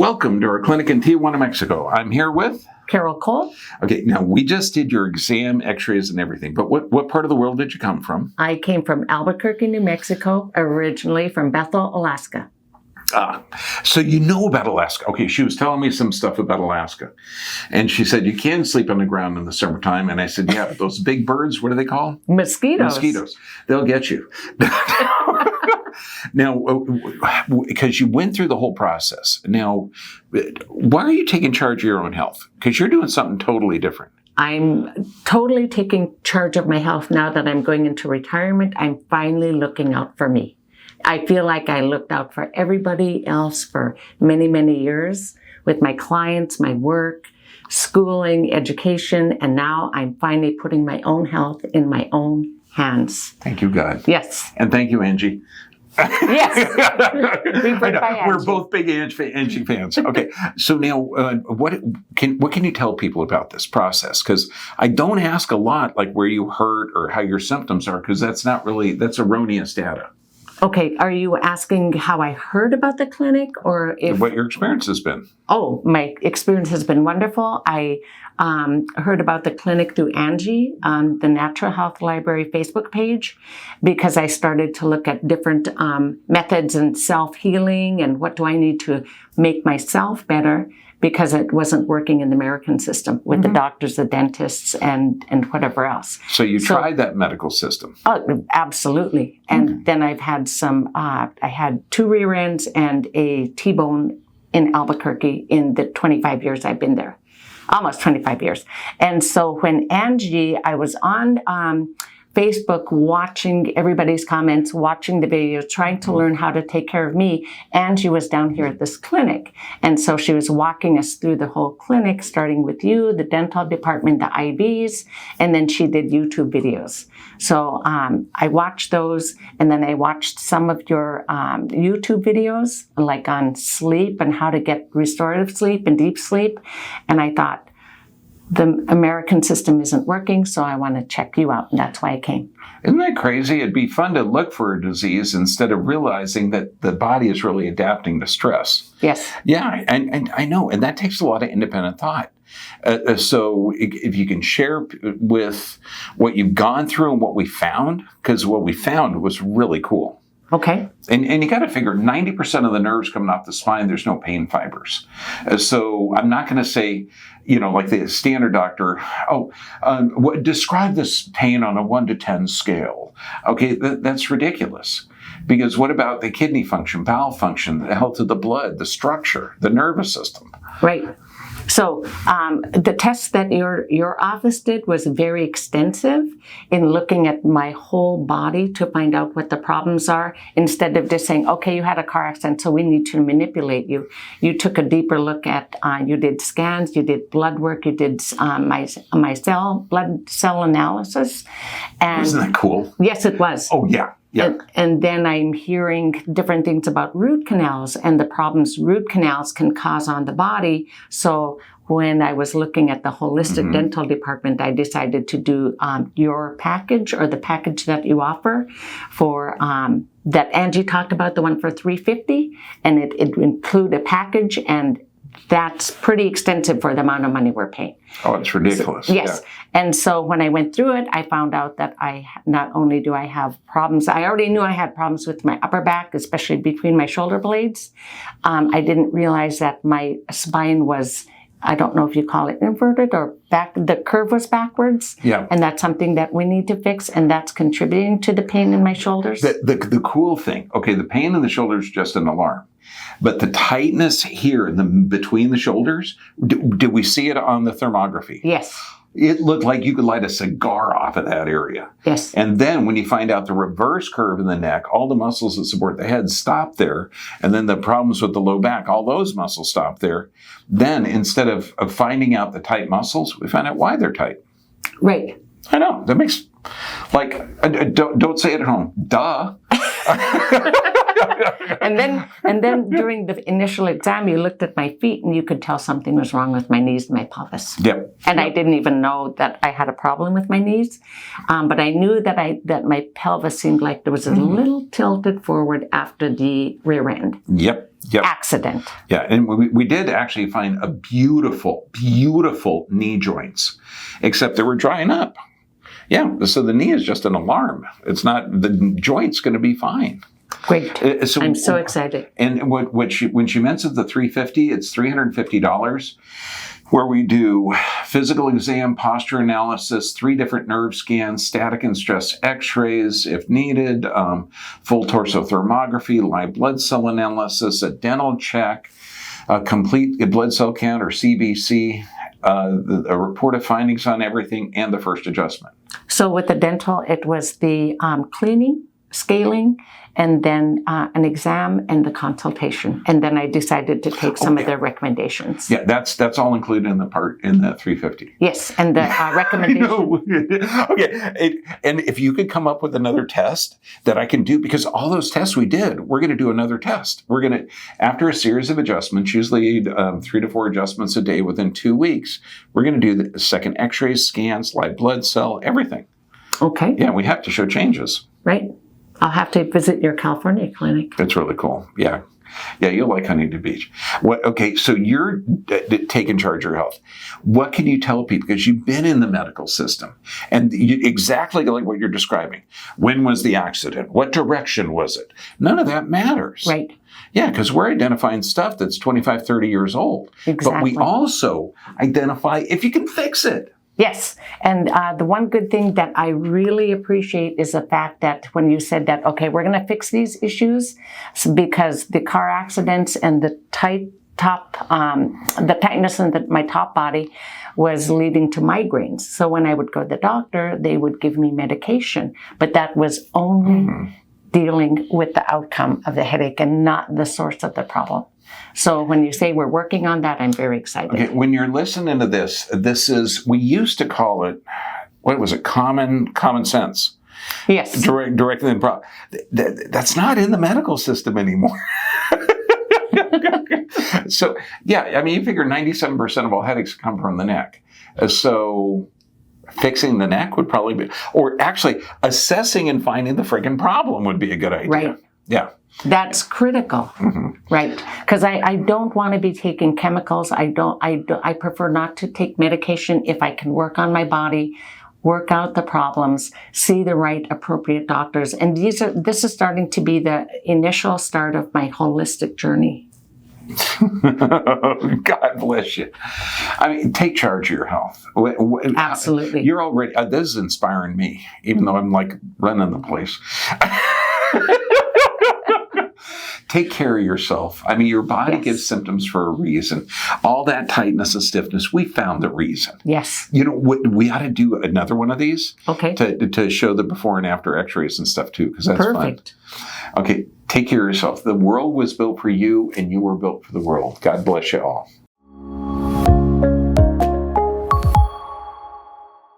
Welcome to our clinic in Tijuana, Mexico. I'm here with Khole. Okay, now we just did your exam, x-rays, and everything, but what part of the world did you come from? I came from Albuquerque, New Mexico, originally from Bethel, Alaska. So you know about Alaska. Okay, she was telling me some stuff about Alaska. And she said, you can sleep on the ground in the summertime. And I said, yeah, but those big birds, what do they call them? Mosquitoes. Mosquitoes. They'll get you. Now, because you went through the whole process. Now, why are you taking charge of your own health? Because you're doing something totally different. I'm totally taking charge of my health now that I'm going into retirement. I'm finally looking out for me. I feel like I looked out for everybody else for many, many years with my clients, my work, schooling, education, and now I'm finally putting my own health in my own hands. Thank you, God. Yes. And thank you, Angie. Yes. We're both big Angie fans. Okay, so now what can you tell people about this process? Because I don't ask a lot like where you hurt or how your symptoms are, because that's erroneous data. Okay, are you asking how I heard about the clinic or what your experience has been? Oh, my experience has been wonderful. I heard about the clinic through Angie on the Natural Health Library Facebook page because I started to look at different methods and self-healing and what do I need to make myself better because it wasn't working in the American system with the doctors, the dentists, and whatever else. So you tried that medical system? Oh, absolutely. And then I've had I had 2 rear ends and a T-bone in Albuquerque in the 25 years I've been there. Almost 25 years. And so when Angie, I was on Facebook watching everybody's comments, watching the videos, trying to learn how to take care of me. Angie was down here at this clinic. And so she was walking us through the whole clinic, starting with you, the dental department, the IVs, and then she did YouTube videos. So I watched those, and then I watched some of your YouTube videos, like on sleep and how to get restorative sleep and deep sleep. And I thought, the American system isn't working, so I want to check you out, and that's why I came. Isn't that crazy? It'd be fun to look for a disease instead of realizing that the body is really adapting to stress. Yes. Yeah, and I know, and that takes a lot of independent thought. So if you can share with what you've gone through and what we found, because what we found was really cool. Okay. And you got to figure 90% of the nerves coming off the spine, there's no pain fibers. So I'm not going to say, like the standard doctor, describe this pain on a 1 to 10 scale. Okay, that's ridiculous. Because what about the kidney function, bowel function, the health of the blood, the structure, the nervous system? Right. So the test that your office did was very extensive in looking at my whole body to find out what the problems are. Instead of just saying, okay, you had a car accident, so we need to manipulate you. You took a deeper look at, you did scans, you did blood work, you did blood cell analysis. And isn't that cool? Yes, it was. Oh, yeah. Yeah. And then I'm hearing different things about root canals and the problems root canals can cause on the body. So when I was looking at the holistic dental department, I decided to do your package or the package that you offer for that Angie talked about, the one for $350, and it include a package, and that's pretty extensive for the amount of money we're paying. Oh, it's ridiculous. So, yes. Yeah. And so when I went through it, I found out that I not only do I have problems, I already knew I had problems with my upper back, especially between my shoulder blades. I didn't realize that my spine was, I don't know if you call it inverted or back, the curve was backwards. Yeah. And that's something that we need to fix, and that's contributing to the pain in my shoulders. The cool thing, okay, the pain in the shoulder is just an alarm. But the tightness here between the shoulders, did we see it on the thermography? Yes. It looked like you could light a cigar off of that area. Yes. And then when you find out the reverse curve in the neck, all the muscles that support the head stop there. And then the problems with the low back, all those muscles stop there. Then instead of finding out the tight muscles, we find out why they're tight. Right. I know. That makes, don't say it at home. Duh. and then during the initial exam, you looked at my feet and you could tell something was wrong with my knees and my pelvis. Yep. And I didn't even know that I had a problem with my knees, but I knew that my pelvis seemed like there was a little tilted forward after the rear end. Yep. Accident. Yeah, and we did actually find a beautiful, beautiful knee joints, except they were drying up. Yeah, so the knee is just an alarm. It's not, the joint's going to be fine. Great. I'm so excited. And when she mentioned the $350, it's $350, where we do physical exam, posture analysis, 3 different nerve scans, static and stress x-rays if needed, full torso thermography, live blood cell analysis, a dental check, a complete blood cell count or CBC, a report of findings on everything, and the first adjustment. So with the dental, it was the cleaning, scaling, and then an exam and the consultation. And then I decided to take some of their recommendations. Yeah, that's all included in the $350. Yes, and the recommendation. Okay, and if you could come up with another test that I can do, because all those tests we did, we're going to do another test. We're going to, after a series of adjustments, usually 3 to 4 adjustments a day within 2 weeks, we're going to do the second x-rays, scans, live blood cell, everything. Okay. Yeah, we have to show changes. Right. I'll have to visit your California clinic. It's really cool. Yeah. Yeah, you'll like Huntington Beach. Okay, so you're taking charge of your health. What can you tell people? Because you've been in the medical system, and exactly like what you're describing. When was the accident? What direction was it? None of that matters. Right. Yeah, because we're identifying stuff that's 25, 30 years old. Exactly. But we also identify if you can fix it. Yes. And the one good thing that I really appreciate is the fact that when you said that, okay, we're going to fix these issues because the car accidents and the the tightness in my top body was leading to migraines. So when I would go to the doctor, they would give me medication, but that was only dealing with the outcome of the headache and not the source of the problem. So when you say we're working on that, I'm very excited. Okay, when you're listening to this is, we used to call it, what was it, common sense. Yes. Directly in problem. That's not in the medical system anymore. So, yeah, I mean, you figure 97% of all headaches come from the neck. So fixing the neck would probably be, or actually assessing and finding the friggin' problem would be a good idea. Right. Yeah. That's critical, right? Because I don't want to be taking chemicals. I prefer not to take medication if I can work on my body, work out the problems, see the right appropriate doctors. And this is starting to be the initial start of my holistic journey. God bless you. I mean, take charge of your health. Absolutely. You're already, this is inspiring me, even though I'm like running the place. Take care of yourself. I mean, your body gives symptoms for a reason. All that tightness and stiffness, we found the reason. Yes. You know, we ought to do another one of these. Okay. To show the before and after x-rays and stuff too, because that's perfect. Fun. Okay, take care of yourself. The world was built for you, and you were built for the world. God bless you all.